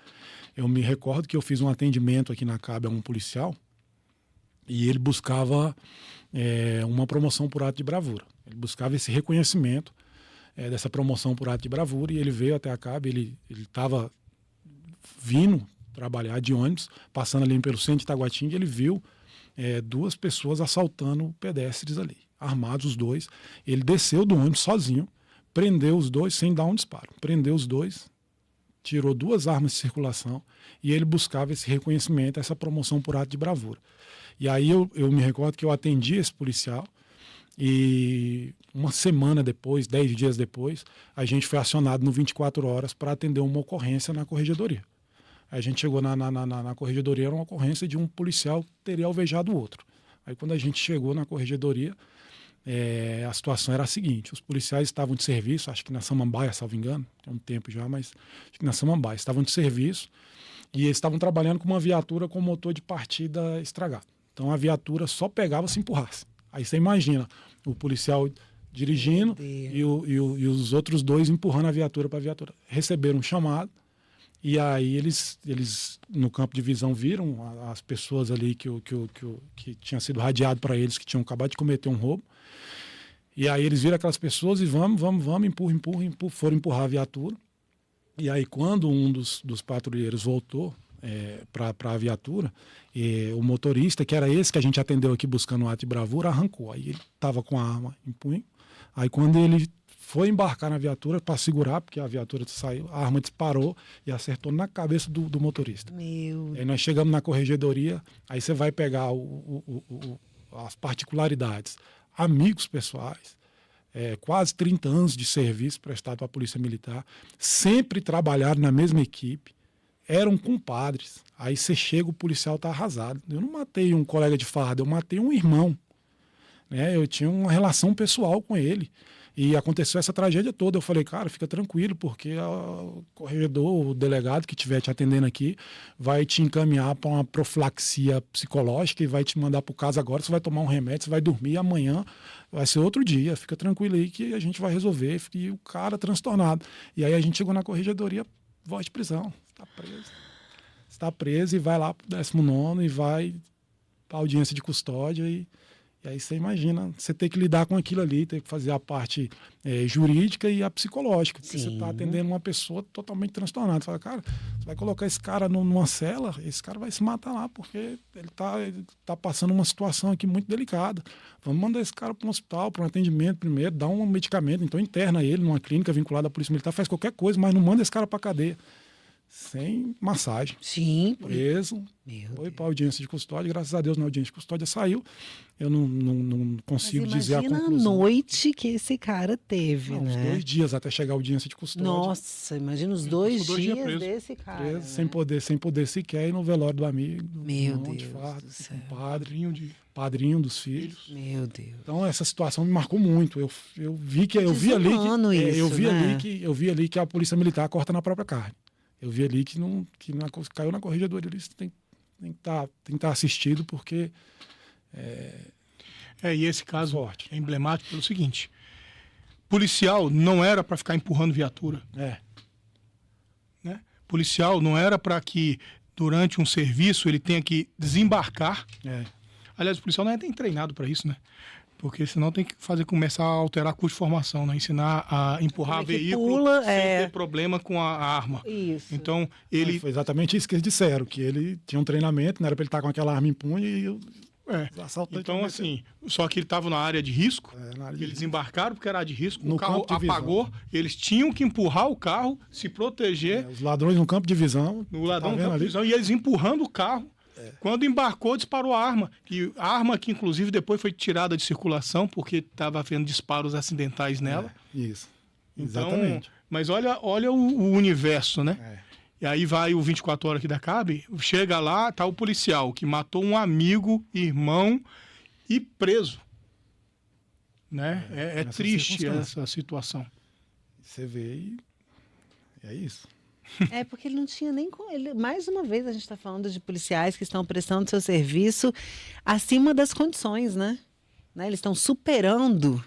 Eu me recordo que eu fiz um atendimento aqui na CAB a um policial, e ele buscava uma promoção por ato de bravura. Ele buscava esse reconhecimento dessa promoção por ato de bravura, e ele veio até a CAB, ele estava vindo trabalhar de ônibus, passando ali pelo centro de Itaguatinga, ele viu duas pessoas assaltando pedestres ali, armados os dois. Ele desceu do ônibus sozinho, prendeu os dois sem dar um disparo. Prendeu os dois, tirou duas armas de circulação e ele buscava esse reconhecimento, essa promoção por ato de bravura. E aí eu me recordo que eu atendi esse policial e uma semana depois, 10 dias depois, a gente foi acionado no 24 horas para atender uma ocorrência na corregedoria. A gente chegou na corregedoria, era uma ocorrência de um policial que teria alvejado o outro. Aí quando a gente chegou na corregedoria, a situação era a seguinte: os policiais estavam de serviço, acho que na Samambaia, salvo engano, tem um tempo já, mas acho que na Samambaia, estavam de serviço e eles estavam trabalhando com uma viatura com motor de partida estragado. Então a viatura só pegava se empurrasse. Aí você imagina, o policial dirigindo e os outros dois empurrando a viatura para a viatura. Receberam um chamado. E aí eles no campo de visão viram as pessoas ali que tinha sido radiado para eles, que tinham acabado de cometer um roubo. E aí eles viram aquelas pessoas e vamos, empurra, foram empurrar a viatura. E aí quando um dos patrulheiros voltou para a viatura, o motorista, que era esse que a gente atendeu aqui buscando um ato de bravura, arrancou. Aí ele estava com a arma em punho. Aí quando ele foi embarcar na viatura para segurar, porque a viatura saiu, a arma disparou e acertou na cabeça do motorista. Aí nós chegamos na corregedoria, aí você vai pegar as particularidades. Amigos pessoais, quase 30 anos de serviço prestado para a Polícia Militar, sempre trabalharam na mesma equipe, eram compadres. Aí você chega, o policial está arrasado. Eu não matei um colega de farda, eu matei um irmão. Eu tinha uma relação pessoal com ele. E aconteceu essa tragédia toda. Eu falei, cara, fica tranquilo, porque o corregedor, o delegado que estiver te atendendo aqui, vai te encaminhar para uma profilaxia psicológica e vai te mandar para o caso agora. Você vai tomar um remédio, você vai dormir e amanhã vai ser outro dia. Fica tranquilo aí que a gente vai resolver. E o cara transtornado. E aí a gente chegou na corregedoria, voz de prisão. Está preso. Está preso e vai lá para o 19º e vai para a audiência de custódia e aí você imagina, você ter que lidar com aquilo ali, ter que fazer a parte jurídica e a psicológica. Porque você está atendendo uma pessoa totalmente transtornada. Você fala, cara, você vai colocar esse cara numa cela, esse cara vai se matar lá, porque ele tá passando uma situação aqui muito delicada. Vamos mandar esse cara para um hospital, para um atendimento primeiro, dar um medicamento, então interna ele numa clínica vinculada à Polícia Militar, faz qualquer coisa, mas não manda esse cara para a cadeia. sem massagem, Sim. preso, Meu foi Deus. para a audiência de custódia. Graças a Deus, na audiência de custódia saiu. Eu não Mas consigo dizer a imagina a conclusão. noite que esse cara teve, Não, uns né? 2 dias até chegar a audiência de custódia. Nossa, imagina os Ele 2 passou 2 dias dias preso. desse cara, Preso, né? sem poder sequer ir no velório do amigo, do Meu irmão, de Deus fato, do com céu. o padre, Padrinho de padrinho dos filhos. Meu Deus. Então essa situação me marcou muito. Eu vi que eu vi ali Desumano que isso, eu vi né? ali que eu vi ali que a polícia militar corta na própria carne. Eu vi ali que não caiu na corregedoria. Isso tem que estar assistido porque E esse caso forte. é emblemático pelo seguinte: policial não era para ficar empurrando viatura, É, né? Policial não era para que durante um serviço ele tenha que desembarcar. é, Aliás, o policial não é nem treinado para isso, né? Porque senão tem que começar a alterar curso de formação, né? Ensinar a empurrar Como é que veículo pula, sem ter problema com a arma. Isso. Então, ele foi exatamente isso que eles disseram, que ele tinha um treinamento, não era para ele estar com aquela arma em punho e os assaltantes Então, iam assim, só que ele estava na área de risco. meter, na área de Eles risco. desembarcaram porque era de risco. No O carro campo de visão. apagou. Eles tinham que empurrar o carro, se proteger. Os ladrões no campo de visão. No ladrão tá no vendo campo de ali? visão, e eles empurrando o carro. Quando embarcou, disparou a arma. E a arma que, inclusive, depois foi tirada de circulação, porque estava havendo disparos acidentais nela. Isso. Então, Exatamente. mas olha o universo, né? É. E aí vai o 24 horas aqui da CAB, chega lá, tá o policial que matou um amigo, irmão e preso. Né? É nessa triste circunstância. essa situação. Você vê e é isso. É porque ele não tinha nem com ele. Mais uma vez a gente está falando de policiais que estão prestando seu serviço acima das condições, né? Eles estão superando,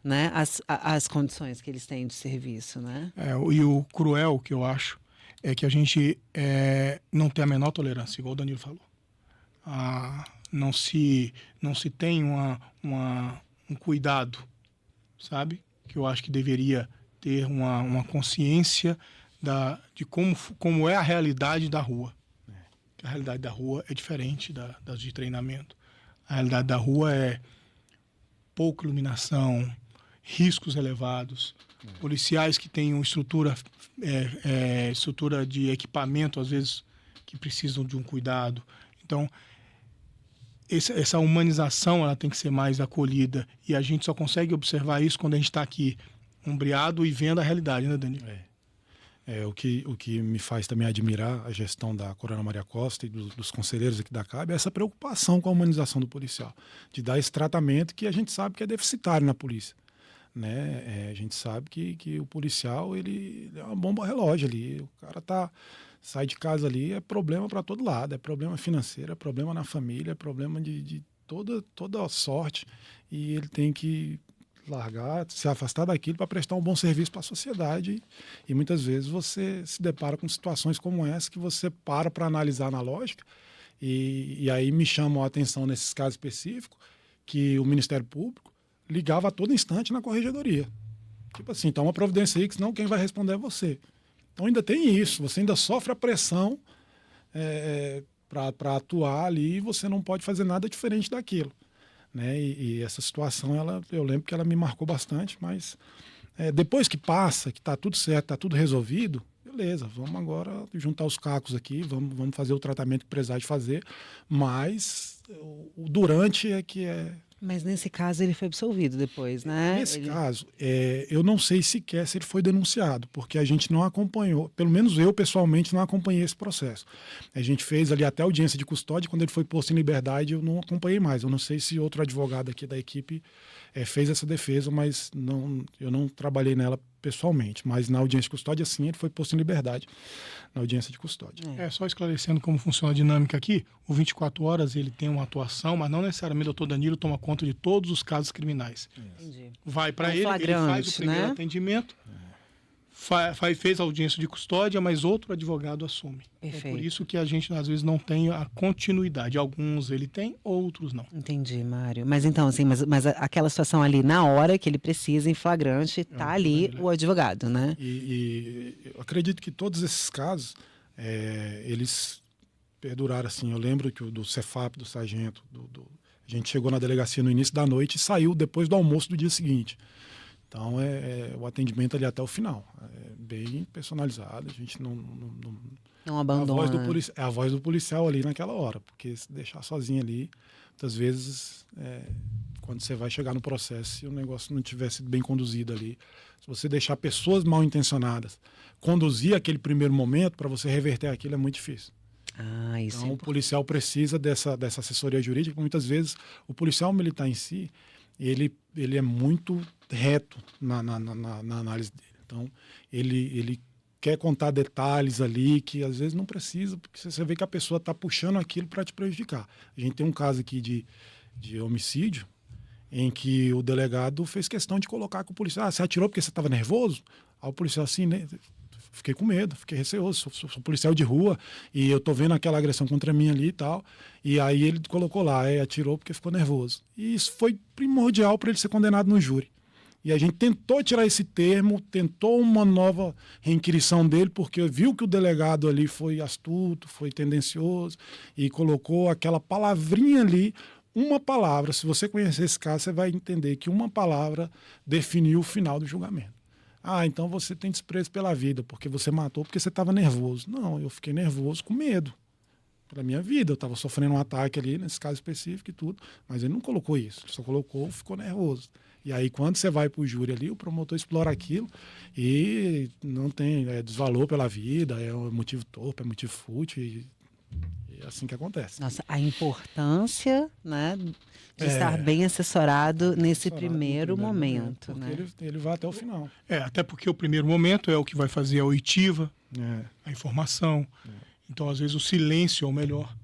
né, as condições que eles têm de serviço, né? E o cruel que eu acho é que a gente não tem a menor tolerância, igual o Danilo falou. Não se tem um cuidado, sabe? Que eu acho que deveria ter uma consciência de como é a realidade da rua. A realidade da rua é diferente das de treinamento. A realidade da rua é pouca iluminação, riscos elevados, policiais que têm uma estrutura de equipamento, às vezes, que precisam de um cuidado. Então, essa humanização ela tem que ser mais acolhida. E a gente só consegue observar isso quando a gente está aqui, ombreado e vendo a realidade, né, Danilo? O que me faz também admirar a gestão da Coronel Maria Costa e dos conselheiros aqui da CAB é essa preocupação com a humanização do policial, de dar esse tratamento que a gente sabe que é deficitário na polícia. Né? A gente sabe que o policial ele é uma bomba relógio ali. O cara sai de casa ali, é problema para todo lado, é problema financeiro, é problema na família, é problema de toda a sorte. E ele tem que largar, se afastar daquilo para prestar um bom serviço para a sociedade. E muitas vezes você se depara com situações como essa que você para analisar na lógica. E aí me chamam a atenção nesses casos específicos que o Ministério Público ligava a todo instante na corregedoria. Tipo assim, toma providência aí, que senão quem vai responder é você. Então ainda tem isso, você ainda sofre a pressão para atuar ali e você não pode fazer nada diferente daquilo. Né? E essa situação, eu lembro que ela me marcou bastante, mas depois que passa, que está tudo certo, está tudo resolvido, beleza, vamos agora juntar os cacos aqui, vamos fazer o tratamento que precisar de fazer, mas o durante é que é... Mas nesse caso ele foi absolvido depois, né? Nesse caso, eu não sei sequer se ele foi denunciado, porque a gente não acompanhou, pelo menos eu pessoalmente não acompanhei esse processo. A gente fez ali até audiência de custódia, quando ele foi posto em liberdade eu não acompanhei mais. Eu não sei se outro advogado aqui da equipe fez essa defesa, mas eu não trabalhei nela pessoalmente. Mas na audiência de custódia, sim, ele foi posto em liberdade na audiência de custódia. Só esclarecendo como funciona a dinâmica aqui, o 24 horas ele tem uma atuação, mas não necessariamente o doutor Danilo toma conta de todos os casos criminais. Entendi. Vai para Um ele faz o flagrante, primeiro né? atendimento, fez a audiência de custódia, mas outro advogado assume. É Perfeito. por isso que a gente, às vezes, não tem a continuidade. Alguns ele tem, outros não. Entendi, Mário. Mas então, assim, mas aquela situação ali, na hora que ele precisa, em flagrante, tá ali o advogado, né? E eu acredito que todos esses casos, eles perduraram assim. Eu lembro que o do Cefap, do sargento, a gente chegou na delegacia no início da noite e saiu depois do almoço do dia seguinte. Então, o atendimento ali até o final. É bem personalizado, a gente não Não abandona. É a voz do policial ali naquela hora, porque se deixar sozinho ali, muitas vezes, quando você vai chegar no processo, se o negócio não tiver sido bem conduzido ali, se você deixar pessoas mal intencionadas conduzir aquele primeiro momento, para você reverter aquilo é muito difícil. Isso Então, o policial precisa dessa assessoria jurídica, porque muitas vezes o policial militar em si, ele é muito reto na análise dele. Então, ele quer contar detalhes ali que às vezes não precisa, porque você vê que a pessoa está puxando aquilo para te prejudicar. A gente tem um caso aqui de homicídio, em que o delegado fez questão de colocar com o policial. Você atirou porque você estava nervoso? Aí o policial assim, né? Fiquei com medo, fiquei receoso, sou policial de rua e eu tô vendo aquela agressão contra mim ali e tal. E aí ele colocou lá, atirou porque ficou nervoso. E isso foi primordial para ele ser condenado no júri. E a gente tentou tirar esse termo, tentou uma nova reinquirição dele, porque viu que o delegado ali foi astuto, foi tendencioso e colocou aquela palavrinha ali, uma palavra. Se você conhecer esse caso, você vai entender que uma palavra definiu o final do julgamento. Então você tem desprezo pela vida, porque você matou porque você estava nervoso. Não, eu fiquei nervoso com medo pela minha vida. Eu estava sofrendo um ataque ali, nesse caso específico e tudo, mas ele não colocou isso, ele só colocou, ficou nervoso. E aí, quando você vai para o júri ali, o promotor explora aquilo e não tem desvalor pela vida, é um motivo torpe, é um motivo fútil, e é assim que acontece. Nossa, a importância, né, de estar bem assessorado nesse primeiro momento. Porque né? ele vai até o final. Até porque o primeiro momento é o que vai fazer a oitiva, a informação. Então, às vezes, o silêncio é o melhor.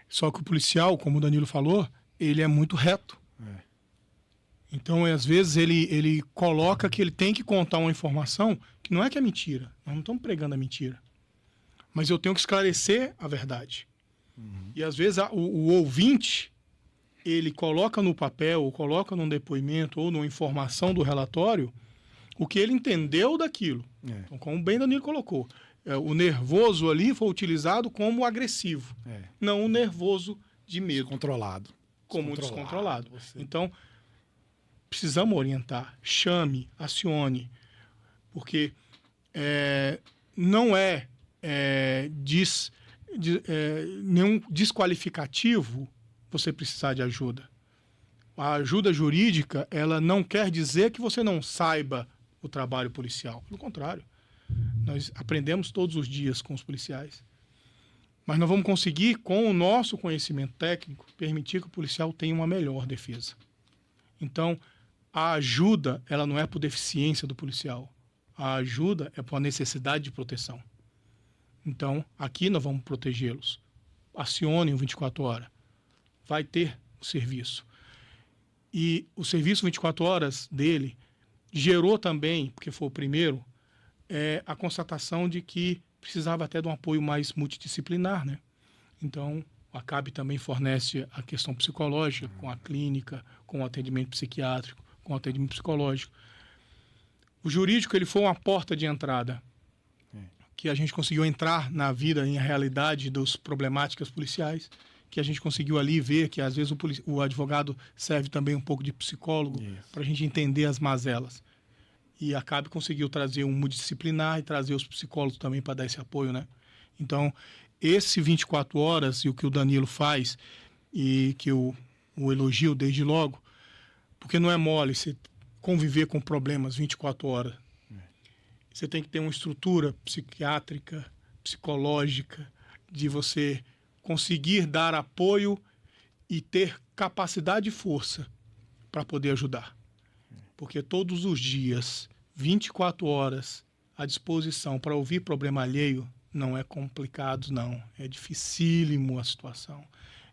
Só que o policial, como o Danilo falou, ele é muito reto. Então, às vezes, ele coloca que ele tem que contar uma informação que não é que é mentira. Nós não estamos pregando a mentira. Mas eu tenho que esclarecer a verdade. E, às vezes, o ouvinte, ele coloca no papel, ou coloca num depoimento, ou numa informação do relatório, o que ele entendeu daquilo. Então, como bem Danilo colocou, o nervoso ali foi utilizado como agressivo. Não o nervoso de medo. Descontrolado. Como descontrolado. Então, precisamos orientar, chame, acione, porque não é, nenhum desqualificativo você precisar de ajuda. A ajuda jurídica, ela não quer dizer que você não saiba o trabalho policial. Pelo contrário, nós aprendemos todos os dias com os policiais. Mas nós vamos conseguir, com o nosso conhecimento técnico, permitir que o policial tenha uma melhor defesa. Então, a ajuda, ela não é por deficiência do policial. A ajuda é por necessidade de proteção. Então, aqui nós vamos protegê-los. Acione o 24 horas. Vai ter o serviço. E o serviço 24 horas dele gerou também, porque foi o primeiro, a constatação de que precisava até de um apoio mais multidisciplinar, né? Então, a CAB também fornece a questão psicológica, com a clínica, com o atendimento psiquiátrico, com o atendimento psicológico. O jurídico, ele foi uma porta de entrada, que a gente conseguiu entrar na vida, em realidade das problemáticas policiais, que a gente conseguiu ali ver que, às vezes, o advogado serve também um pouco de psicólogo para a gente entender as mazelas. E a CAB conseguiu trazer um multidisciplinar e trazer os psicólogos também para dar esse apoio, né? Então, esse 24 horas e o que o Danilo faz, e que eu o elogio desde logo, porque não é mole você conviver com problemas 24 horas. Você tem que ter uma estrutura psiquiátrica, psicológica, de você conseguir dar apoio e ter capacidade e força para poder ajudar. Porque todos os dias, 24 horas à disposição para ouvir problema alheio, não é complicado, não. É dificílimo a situação.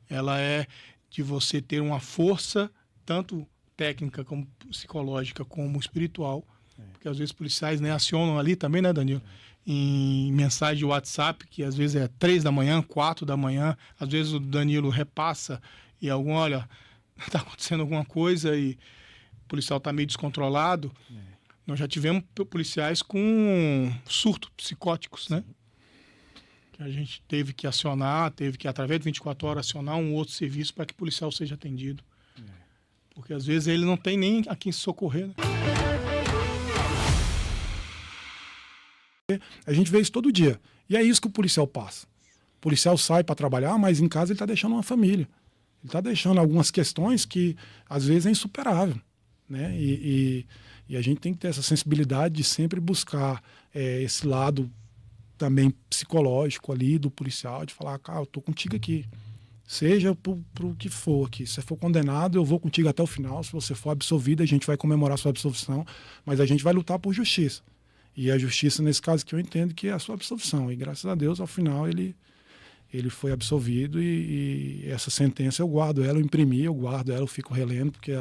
Ela é de você ter uma força, tanto técnica, como psicológica, como espiritual. Porque às vezes policiais, né, acionam ali também, né, Danilo? Em mensagem de WhatsApp, que às vezes é 3 da manhã, 4 da manhã. Às vezes o Danilo repassa e olha, está acontecendo alguma coisa e o policial está meio descontrolado. Nós já tivemos policiais com surtos psicóticos, né? Que a gente teve que acionar, teve que, através de 24 horas, acionar um outro serviço para que o policial seja atendido. Porque às vezes ele não tem nem a quem se socorrer, né? A gente vê isso todo dia. E é isso que o policial passa. O policial sai para trabalhar, mas em casa ele está deixando uma família. Ele está deixando algumas questões que às vezes é insuperável, né? E a gente tem que ter essa sensibilidade de sempre buscar esse lado também psicológico ali do policial, de falar, cara, eu tô contigo aqui. Seja pro que for aqui. Se você for condenado, eu vou contigo até o final. Se você for absolvido, a gente vai comemorar a sua absolvição, mas a gente vai lutar por justiça. E a justiça, nesse caso que eu entendo, que é a sua absolvição. E graças a Deus, ao final, ele foi absolvido e essa sentença eu guardo ela, eu imprimi, eu guardo ela, eu fico relendo, porque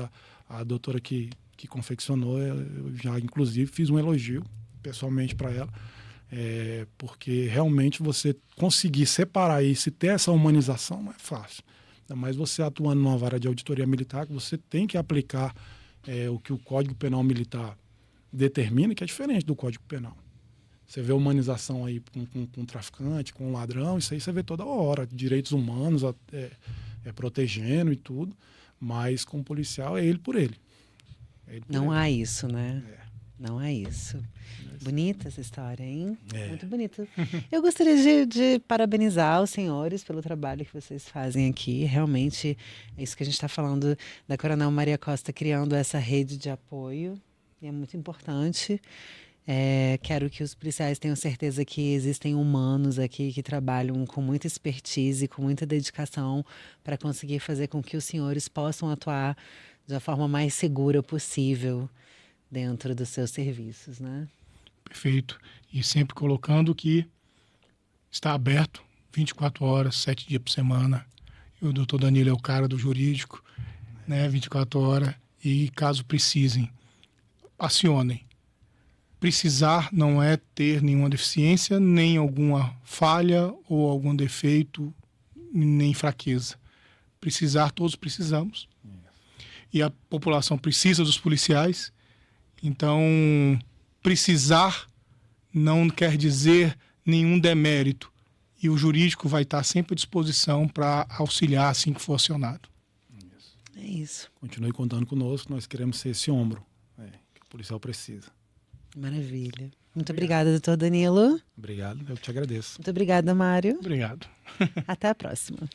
a doutora que confeccionou, eu já inclusive fiz um elogio pessoalmente para ela, porque realmente você conseguir separar isso e ter essa humanização não é fácil. Ainda mais você atuando numa vara de auditoria militar, que você tem que aplicar o que o Código Penal Militar determina, que é diferente do Código Penal. Você vê humanização aí com um traficante, com um ladrão, isso aí você vê toda hora, direitos humanos protegendo e tudo, mas com o policial é ele por ele. Não há isso, né? Não há isso. Bonita essa história, hein? Muito bonita. Eu gostaria de parabenizar os senhores pelo trabalho que vocês fazem aqui. Realmente, é isso que a gente está falando da Coronel Maria Costa criando essa rede de apoio. E é muito importante. Quero que os policiais tenham certeza que existem humanos aqui que trabalham com muita expertise, com muita dedicação para conseguir fazer com que os senhores possam atuar da forma mais segura possível dentro dos seus serviços, né? Perfeito. E sempre colocando que está aberto 24 horas, 7 dias por semana. E o doutor Danilo é o cara do jurídico, né? 24 horas. E caso precisem, acionem. Precisar não é ter nenhuma deficiência, nem alguma falha ou algum defeito, nem fraqueza. Precisar, todos precisamos. E a população precisa dos policiais. Então, precisar não quer dizer nenhum demérito. E o jurídico vai estar sempre à disposição para auxiliar assim que for acionado. É isso. Continue contando conosco, nós queremos ser esse ombro que o policial precisa. Maravilha. Muito obrigada, doutor Danilo. Obrigado, eu te agradeço. Muito obrigada, Mário. Obrigado. Até a próxima.